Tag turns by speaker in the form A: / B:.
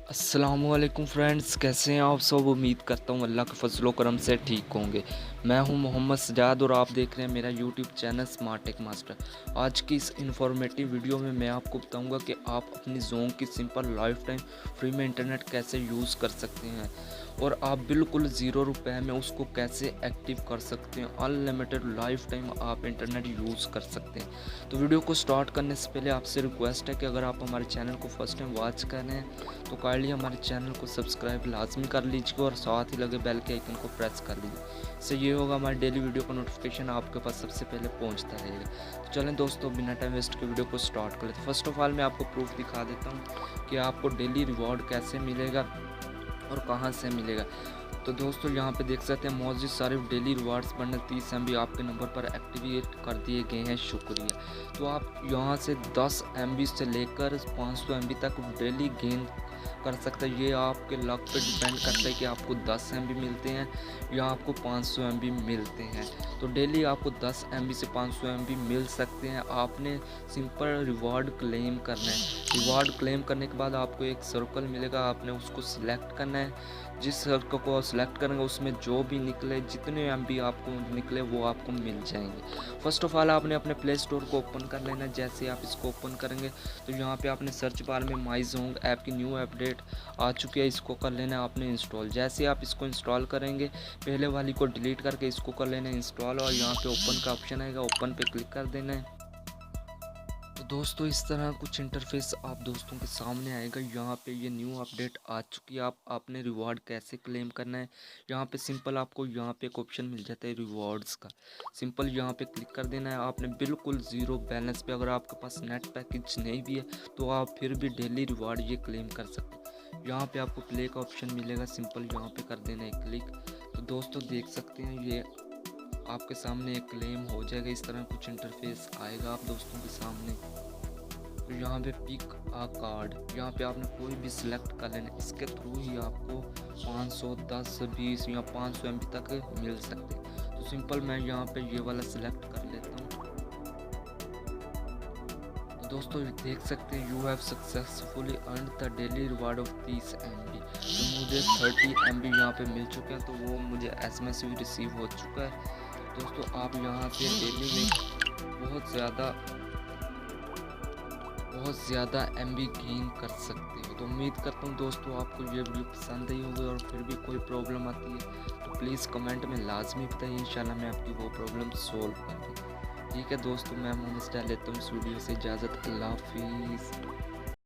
A: अस्सलाम वालेकुम फ्रेंड्स, कैसे हैं आप सब। उम्मीद करता हूँ अल्लाह के फजलो करम से ठीक होंगे। मैं हूं मोहम्मद सजाद और आप देख रहे हैं मेरा YouTube channel smart tech master. आज की इस इन्फॉर्मेटिव वीडियो में मैं आपको बताऊंगा कि आप अपनी जोंग की सिंपल लाइफ टाइम फ्री में इंटरनेट कैसे यूज़ कर सकते हैं और आप बिल्कुल ज़ीरो रुपए में उसको कैसे एक्टिव कर सकते हैं। अनलिमिटेड लाइफ टाइम आप इंटरनेट यूज़ कर सकते हैं। तो वीडियो को स्टार्ट करने से पहले आपसे रिक्वेस्ट है कि अगर आप हमारे चैनल को फर्स्ट टाइम वॉच कर रहे हैं तो काइंडली हमारे चैनल को सब्सक्राइब लाजमी कर लीजिए और साथ ही लगे बेल के आइकन को प्रेस कर लीजिए। इससे ये होगा हमारी डेली वीडियो का नोटिफिकेशन आपके पास सबसे पहले पहुंचता रहेगा। तो चलें दोस्तों, बिना टाइम वेस्ट के वीडियो को स्टार्ट कर लेते हैं। फर्स्ट ऑफ ऑल मैं आपको प्रूफ दिखा देता हूँ कि आपको डेली रिवॉर्ड कैसे मिलेगा और कहाँ से मिलेगा। तो दोस्तों यहाँ पे देख सकते हैं मौजूद सारे डेली रिवार्ड्स बंडल 30 MB आपके नंबर पर एक्टिवेट कर दिए गए हैं, शुक्रिया। तो आप यहाँ से 10 MB से लेकर 500 MB तक डेली गेन कर सकते हैं। ये आपके लक पे डिपेंड करता है कि आपको 10 MB मिलते हैं या आपको 500 MB मिलते हैं। तो डेली आपको 10 MB से 500 MB मिल सकते हैं। आपने सिंपल रिवॉर्ड क्लेम करना है। रिवॉर्ड क्लेम करने के बाद आपको एक सर्कल मिलेगा, आपने उसको सिलेक्ट करना है। जिस सर्कल को सिलेक्ट करेंगे उसमें जो भी निकले, जितने MB आपको निकले वो आपको मिल जाएंगे। फर्स्ट ऑफ ऑल आपने अपने प्ले स्टोर को ओपन कर लेना। जैसे आप इसको ओपन करेंगे तो यहाँ पे आपने सर्च बार में माई जोंग ऐप की न्यू अपडेट आ चुकी है, इसको कर लेना है आपने इंस्टॉल। जैसे आप इसको इंस्टॉल करेंगे पहले वाली को डिलीट करके इसको कर लेना है इंस्टॉल और यहाँ पे ओपन का ऑप्शन आएगा, ओपन पे क्लिक कर देना है। तो दोस्तों इस तरह कुछ इंटरफेस आप दोस्तों के सामने आएगा। यहाँ पे ये न्यू अपडेट आ चुकी है। आपने रिवॉर्ड कैसे क्लेम करना है, यहाँ पे सिंपल आपको यहाँ पे एक ऑप्शन मिल जाता है रिवॉर्ड्स का। सिंपल यहाँ पे क्लिक कर देना है। आपने बिल्कुल ज़ीरो बैलेंस पे, अगर आपके पास नेट पैकेज नहीं भी है तो आप फिर भी डेली रिवॉर्ड ये क्लेम कर सकते हैं। यहाँ पे आपको प्ले का ऑप्शन मिलेगा, सिंपल यहाँ पे कर देना है क्लिक। तो दोस्तों देख सकते हैं ये आपके सामने एक क्लेम हो जाएगा। इस तरह कुछ इंटरफेस आएगा आप दोस्तों के सामने। तो यहाँ पे पिक आ कार्ड, यहाँ पे आपने कोई भी सिलेक्ट कर लेना। इसके थ्रू ही आपको 500, 10, 20 या 500 MB तक मिल सकते हैं। तो सिंपल मैं यहाँ पे ये वाला सिलेक्ट कर लेता हूँ। तो दोस्तों देख सकते हैं you have successfully earn the daily reward of 30 MB। तो मुझे 30 MB यहाँ पे मिल चुके हैं, तो वो मुझे SMS भी रिसीव हो चुका है। दोस्तों आप यहाँ से डेली में बहुत ज़्यादा MB गेन कर सकते हो। तो उम्मीद करता हूँ दोस्तों आपको ये वीडियो पसंद आई होगी और फिर भी कोई प्रॉब्लम आती है तो प्लीज़ कमेंट में लाजमी बताइए, इंशाल्लाह मैं आपकी वो प्रॉब्लम सॉल्व कर दूँ। ठीक है दोस्तों, मैं मोहम्मद लेता हूँ इस वीडियो से इजाज़त। अल्लाह हाफिज़।